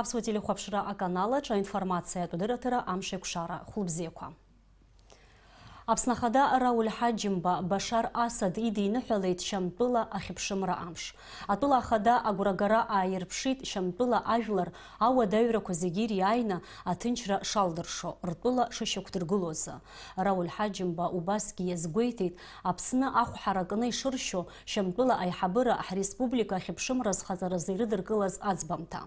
Аԥсуа телехәаԥшра аканалаҿ аинформациатә дырраҭара амшеиқәшара хәылбзиақәа. Аԥсны Ахада Рауль Ҳаџьымба Башар Асад идиныҳәалеит Шьамтәыла ахьыԥшымра амш. Атәыла Ахада агәрагара ааирԥшит Шьамтәыла ажәлар ауадаҩрақәа зегьы ириааины аҭынчра шалдыршо, ртәыла шышьақәдыргылоз. Рауль Ҳаџьымба убасгьы иазгәеиҭеит, Аԥсны ахәҳара кны ишыршьо Шьамтәыла аиҳабыра ҳреспублика ахьыԥшымра зхаҵаразы ирыдыркылаз аӡбамҭа.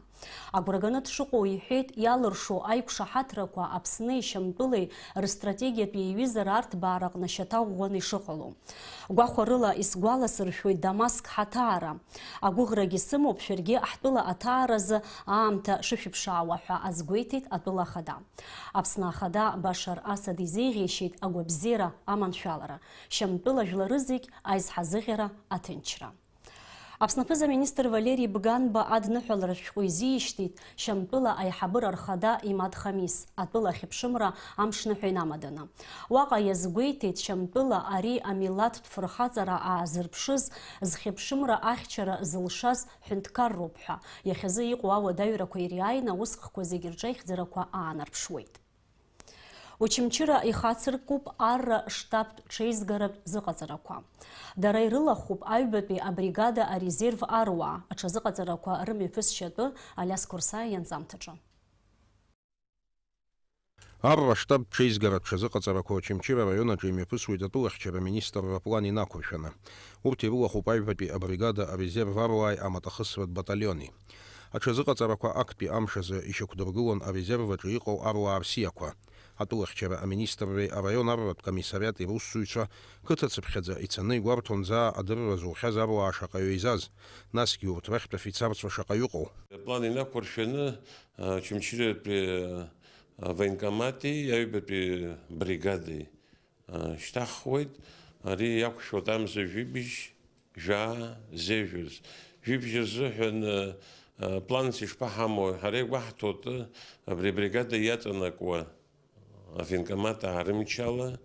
Агәраганы дшыҟоу иҳәеит, иалыршо аиқәшаҳаҭрақәа Аԥснеи Шьамтәылеи рыстратегиатә еиҩызара баараҟны шьаҭаӷәӷәаны ишыҟало. Гәахәарыла исгәаласыршәоит Дамаск ҳаҭаара. Агәыӷрагьы сымоуп шәаргьы ҳтәыла аҭааразы аамҭа шышәыԥшаауа ҳәа азгәеиҭеит атәыла Ахада. Аԥсны Ахада Башар Асад изеиӷьеишьеит агәабзиара аманшәалара. Шьамтәыла жәлары зегь аизҳазыӷьара аҭынчра. Аԥсны министр Валерий Бганба адныҳәалара шәҟәы изиишьҭит Шьамтәыла аиҳабыра рхада Имад Хамис, атәыла ахьыԥшымра амшныҳәа инамаданы. Уаҟа иазгәеиҭеит Шьамтәыла ари амилаҭтә фырхаҵара аазырԥшыз зхьыԥшымра ахьчара зылшаз ҳәынҭқарроуп ҳәа, иахьазы иҟоу ауадаҩрақәа ириааины аусхқәа зегьы рҿаихьӡарақәа аанарԥшуеит. Очамчыра ихацыркуп арра штабтә ҽеизгаратә зыҟаҵарақәа. Дара ирылахуп аҩбатәи абригада арезерв аруаа, аҽазыҟаҵарақәа рымҩаԥысшьатәы Алиас Курсаиа ианҵамҭаҿы. Арра штабтә ҽеизгаратә ҽазыҟаҵарақәа Очамчыра араионаҿы имҩаԥысуеит атәылахьчара министрра план инақәыршәаны. Урҭ ирылахуп аҩбатәи абригада арезерв аруааи амаҭахысратә баталиони. Аҽазыҟаҵарақәа актәи амшазы ишьақәдыргылон арезерваҿы иҟоу аруаа рсиақәа. Атәылахьчара аминистрреи араион арратә комиссариат ирусзуҩцәа қыҭацыԥхьаӡа ицаны игәарҭон заа адырра зухьаз аруаа шаҟаҩы еизаз, насгьы урҭ рахьтә афицарцәа шаҟаҩы ыҟоу. План инақәыршәаны Очамчыратәи военкомати аҩбатәи бригадеи шьҭаҳхуеит. Ари иақәшәоит амза жәибжь жәаа зеиӷьыз. Жәибжь рзыҳәан планс ишԥаҳамоу, ҳара игәаҳҭоит абри абригада иаҵанакуа авианкомат аарымчала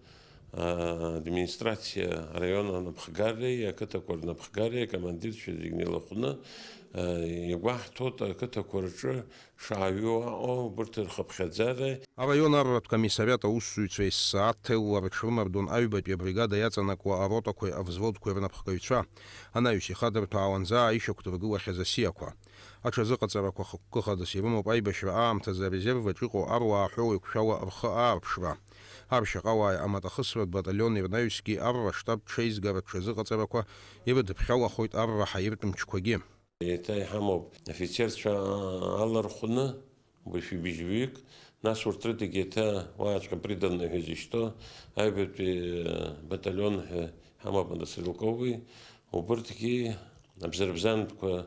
администрациа араион анапхгареи, ақыҭақәа рнапхгареи, акомандирцәа зегьы неилахәны игәаҳҭоит ақыҭақәа рҿы шааҩу аҟоу урҭ рхыԥхьаӡара. Араион арратә комиссариат аусзуҩцәа ес-сааҭ ҭеллара рҽрымардон аҩбатәи абригада иаҵанакуа аротақәеи авзводқәеи рнапхгаҩцәа, анаҩс ихадырҭәаауан заа ишьақәдыргылахьаз асиақәа. Аҽазыҟаҵарақәа хықәкыхадас ирымоуп аибашьра аамҭазы арезерваҿ иҟоу аруаа ҳәоуеиқәшәала рхы аарԥшра. Аршьаҟауааи амаҭахысратә баталион ирнаҩсгьы арра штабтә ҽеизгаратә ҽазыҟаҵарақәа ирыдыԥхьалахоит арра ҳаиртә мчқәагьы. Еиҭа иҳамоуп афицерцәа алархәны бышәибжьҩык, нас урҭ рыдагьы еиҭа уааҵәҟьа приданно ҳәа изышьҭоу аҩбатәи баталион ҳәа иҳамоуп Стрелкови, убырҭгьы абзарбзанқәа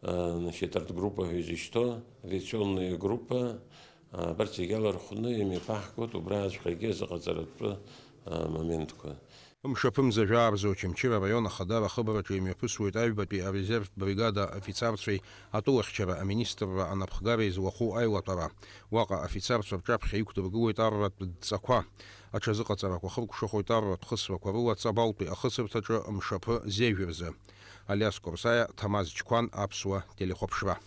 артгруппа ҳәа изышьҭоу авиационная группа абарҭ зегьы алархәны имҩаԥаҳгоит убрааҵәҟьагьы азыҟаҵаратәы моментқәа. Мшаԥымза жәаарзы Очамчыра араион Ахада ахыбараҿы имҩаԥысуеит аҩбатәи арезерв бригада афицарцәеи атәылахьчара аминистрра анапхгареи зуаху аилатәара. Уаҟа афицарцәа рҿаԥхьа иқәдыргылоит арратә дҵақәа. Аҽазыҟаҵарақәа хыркәшахоит арратә хысрақәа рыла Ҵабалтәи ахысырҭаҿы мшаԥы зеиӷьырзы. Алиас Курсаиа, Ҭамаз Ҷқәан, Аԥсуа телехәаԥшра.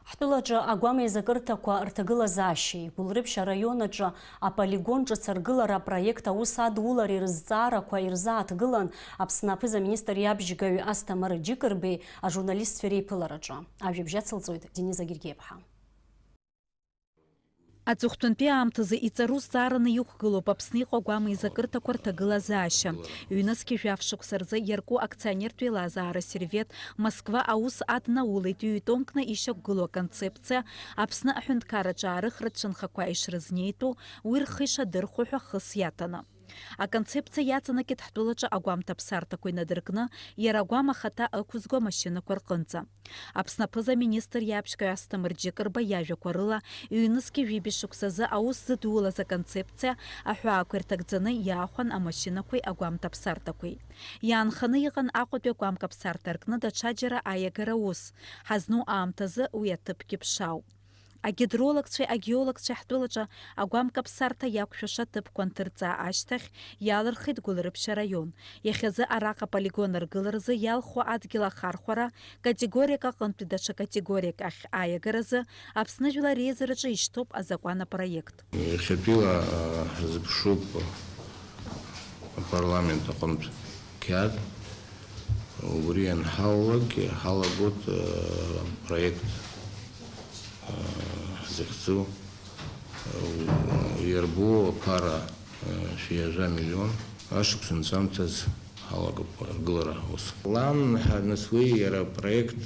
Ҳтәылаҿы агәамеизакырҭақәа рҭагылазаашьеи, Гәылрыԥшь араионаҿы аполигон ҿыц аргылара апроект аус адулареи рызҵаарақәа ирзааҭгылан Аԥсны аԥыза-министр иабжьгаҩ Асҭамыр Џьыкырбеи ажурналистцәа реиԥылараҿы. Ажәабжь ацылҵоит Денис Агиргиеԥҳа. Аҵыхәтәантәи аамҭазы иҵару зҵаараны иқәгылоуп Аԥсны иҟоу агәамеизакырҭақәа рҭагылазаашьа. Ҩнызқьи жәаф-шықәса рзы иарку акционертә еилазаара сервет Москва аус аднаулеит ҩ-тонкны ишьақәгылоу аконцепциа Аԥсны аҳәынҭқарраҿы аарыхратә цәынхақәа ишрызнеитәу уи рхы ишадырхәо ҳәа хыс иаҭаны. Аконцепциа иаҵанакит ҳтәылаҿы агәамҭа ԥсарҭақәа инадыркны иара агәам ахаҭа ықәызго амашьынақәа рҟынӡа. Аԥсны аԥыза-министр иабжьгаҩ Асҭамыр Џьыкырба иажәақәа рыла ҩнызқьи жәибжь шықәсазы аус зыдулаз аконцепциа аҳәаақәа ирҭагӡаны иаахәан амашьынақәеи агәамҭа ԥсарҭақәеи. Иаанханы иҟан Аҟәатәи агәамка ԥсарҭа ркны даҽаџьара аиагара ус, ҳазну аамҭазы уи аҭыԥгьы ԥшаауп. агидроологцәеи агеологцәеи ҳтәылаҿы агәамкаԥсарҭа иақәшәаша ҭыԥқәа анҭырҵаа ашьҭахь иалырхит Гәылрыԥшьа раион. Иахьазы араҟа полигон ргыларазы иалху адгьыл ахархәара категориак аҟынтәи даҽа категориак ахь аиагаразы Аԥсны Жәлар Реизараҿы ишьҭоуп азакәан апроект. Иахьатәиала зыԥшуп апарламент аҟынтә қьаад убри анҳалалак иҳалагоит проект зыхьӡу иарбу ԥара 100 миллион ашықәс нҵамҭаз ҳалагоуп аргылара ус. План ҳанысуеи иара проект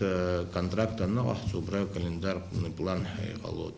контракт аныҟаҳҵо убра акалендарный план иҟалоит.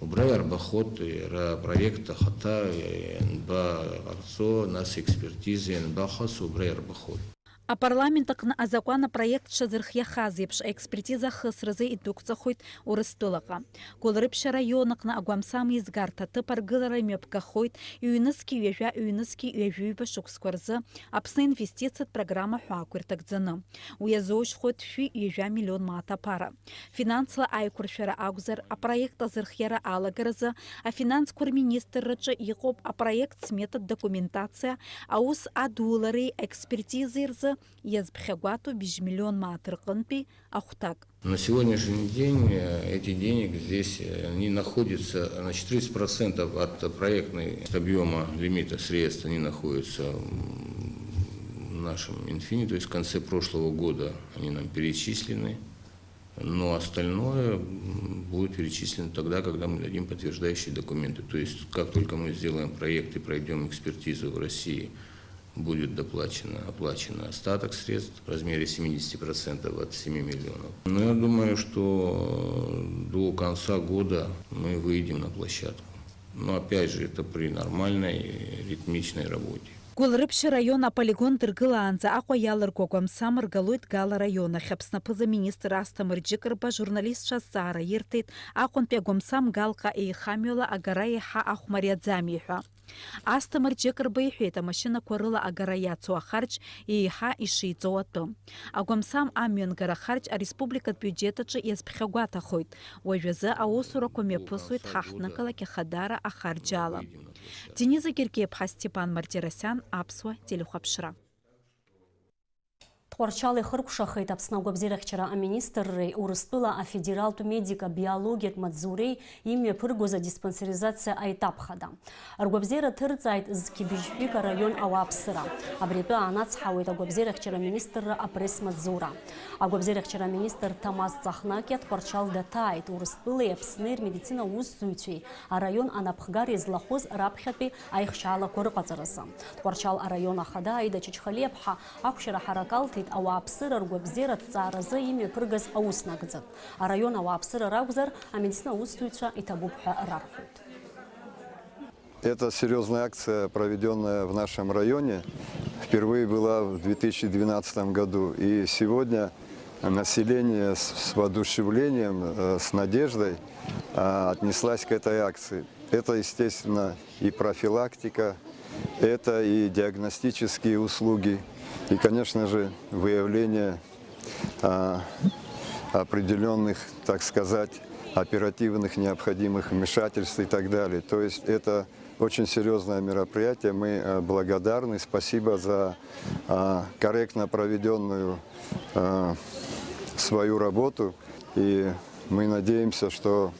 Убра иарбахоит иара апроект ахаҭа ианбаҟарҵо, нас експертиза ианбахасу убра иарбахоит. Апарламент аҟны азакәан апроект шазырхиахаз еиԥш аекспертиза ахысразы идәықәҵахоит Урыстәылаҟа. Гәылрыԥшьа раион аҟны агәамсам еизгарҭа аҭыԥ аргылара имҩаԥгахоит ҩ-нызқьи ҩажәа шықәсқәа рзы Аԥсны инвестициатә программа ҳәаақәа ирҭагӡаны. Уи азоужьхоит 2 миллион мааҭ аԥара. Финансла аиқәыршәара акәзар, апроект азырхиара алагаразы афинансқәа рминистрраҿы иҟоуп апроект сметатә документациа аус адуулареи аекспертизеи рзы иазԥхьагәатәу 5 миллион мааҭ рҟынтәи ахәҭак. На сегодняшний день эти деньги здесь они находятся, значит, 30% от проектной объема лимита средств они находятся в нашем Минфине, то есть в конце прошлого года они нам перечислены, но остальное будет перечислено тогда, когда мы дадим подтверждающие документы. То есть как только мы сделаем проект и пройдем экспертизу в России, будет оплачено остаток средств в размере 70% от 7 миллионов. Но я думаю, что до конца года мы выйдем на площадку. Но опять же, это при нормальной ритмичной работе. Гәылрыԥшьа раион аполигон дыргылаанӡа Аҟәа иалырго агәамсам ргалоит Гала раионахь. Аԥсны аԥыза-министр Асҭамыр Џьыкырба журналистцәа азҵаара ирҭеит Аҟәантәи агәамсам Галҟа еихамҩала агара еиҳа ахәмариаӡами ҳәа. Асҭамыр Џьыкырба иҳәеит, амашьынақәа рыла агара иацу ахарџь еиҳа ишиҵоу атәы. Агәамсам амҩангара ахарџь ареспубликатә биуџьет аҿы иазԥхьагәаҭахоит. Уажәазы аусурақәа мҩаԥысуеит ҳаҳҭнықалақь ахадара ахарџь ала. Дениза Гергиеԥҳа, Степан Мартиросиан, Аԥсуа телехәаԥшра. Тҟәарчал ихыркәшахеит Аԥсны агәабзиарахьчара аминистрреи Урыстәыла афедералтә медика-биологиатә маҵзуреи имҩаԥыргоз адиспансеризациа аетапхада. Ргәабзиара ҭырҵааит Зқьыбыжьтәык араион ауааԥсыра. Абри атәы аанацҳауеит агәабзиарахьчара аминистрра апресс-маҵзура. Агәабзиарахьчара аминистр Ҭамаз Ҵахнакиа Тҟәарчал даҭааит Урыстәылеи Аԥсни рмедицина усзуҩцәеи араион анапхгар излахәыз раԥхьатәи аихшьаалақәа рыҟаҵаразы. Тҟәарчал араион ахада Аида Чачхалиаԥҳа ахәшьара ҳаракалҭеит ауааԥсыра ргәабзиара аҭҵааразы имҩаԥыргаз аус нагӡак. Араион ауааԥсыра ракәзар амедицина усзуҩцәа иҭабуп ҳәа рарҳәоит. Эта серьезная акция, проведенная в нашем районе, впервые была в 2012 году. И сегодня население с воодушевлением, с надеждой отнеслась к этой акции. Это, естественно, и профилактика, это и диагностические услуги, и, конечно же, выявление определенных, так сказать, оперативных необходимых вмешательств и так далее. То есть это очень серьезное мероприятие. Мы благодарны, спасибо за корректно проведенную свою работу. И мы надеемся, что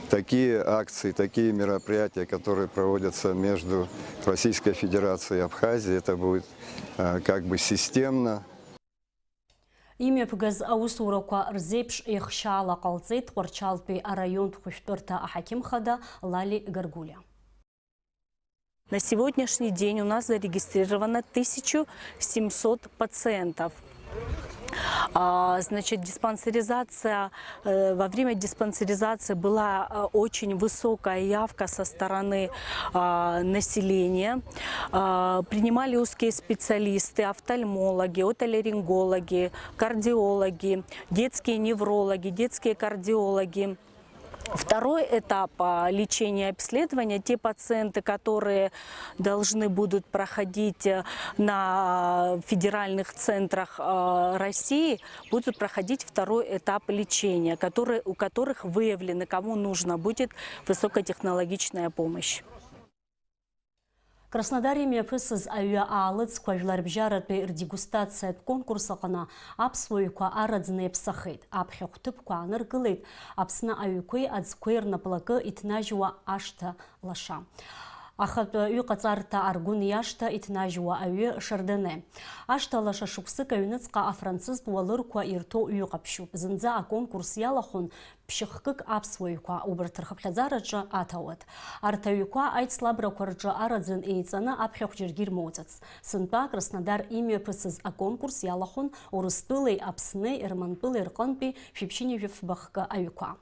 такие акции, такие мероприятия, которые проводятся между Российской Федерацией и Абхазией, это будет как бы системно. Имҩаԥгаз аусурақәа рзеиԥш еихшьаала ҟалҵеит Тҟәарчалтәи араионтә хәышәтәырҭа аҳақьымхада Лали Гаргулиа. На сегодняшний день у нас зарегистрировано 1700 пациентов. Значит, диспансеризация, во время диспансеризации была очень высокая явка со стороны населения. Принимали узкие специалисты, офтальмологи, отоларингологи, кардиологи, детские неврологи, детские кардиологи. Второй этап лечения и обследования, те пациенты, которые должны будут проходить на федеральных центрах России, будут проходить второй этап лечения, у которых выявлено, кому нужна будет высокотехнологичная помощь. Краснодаре мепысыз аюа алыц кважлар бжаратбе дегустация конкурса қана апсвойква арадзны епсахит. Апхеқтып куаныр гылит. Апсына аюкой адзкуерна плакы итнажуа ашта лаша. Ахат үй қацарта аргун яшта итнажуа аюе шардене. Ашта лаша шуксыка юныцқа афранцыз буалырква ирто үй қапшу. Зынза конкурс ялахун пшихкык апсвойква убыртырхаплязараджа атауат. Артаюква айтслабракварджа арадзын эйцана апхех жергир моцац. Сынпа Краснодар имя пысыз конкурс ялахун урыстылый апсны ирманпылый рқанпи фипшиневев бахка аюква.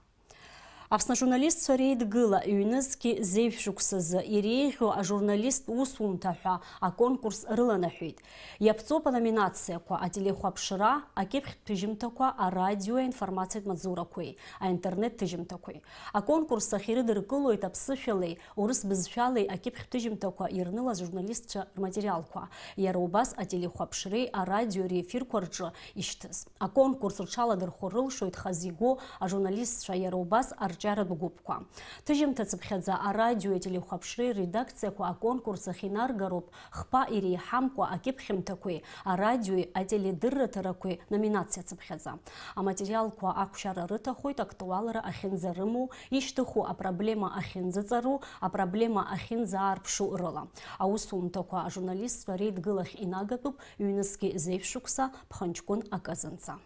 Апсна журналист сорейд гыла юнески зевшуксыз ирейху, а журналист усунтаха, а конкурс рыланахуит. Япцопа номинация ко ателеху апшира, а кепх тыжимтаква, а радио информация мадзуракуй, а интернет тыжимтакуй. А конкурс сахиридыр гылуит апсыфилей, урыс безфялей, а кепх тыжимтаква ирныла журналистча материалква. Ярубас ателеху апширей, а радио рефир кварджа иштыз. А конкурс рчала дырхурыл шуит хазиго, а журналистча ярубас Джарад Губква. Тыжим тацепхедза а радио и телехапшри редакция ко а конкурса хинар гаруб хпа ири хамко а кипхим такой а радио и теледырра таракой номинация цепхедза. А материал ко акушара рыта хойт актуалра ахинзарыму иштуху а проблема ахинзацару а проблема ахинзаарпшу рыла. А усум тако а журналист сварит гылах инагатуб юнески зевшукса пханчкун аказанца.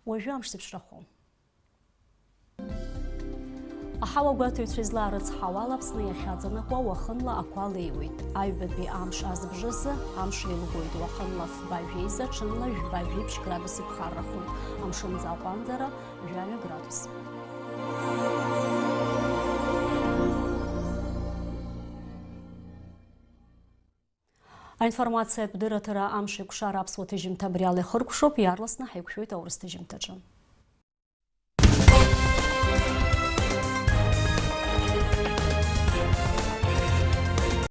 Уажам штипшраху. Ахава гуату тризла рыцхавала псны яхядзанаква вахынла аквалейуит. Айбеби амш азбжызы, амш елгуит вахынла фбавейза, чынла жбавипш градусы пхаррахун. Амшын запандара 2 градус. А информация пдыратыра амши кушара апсвоты жимтабрялы хыркушоп ярласна хайкушует аурысты жимтаджан.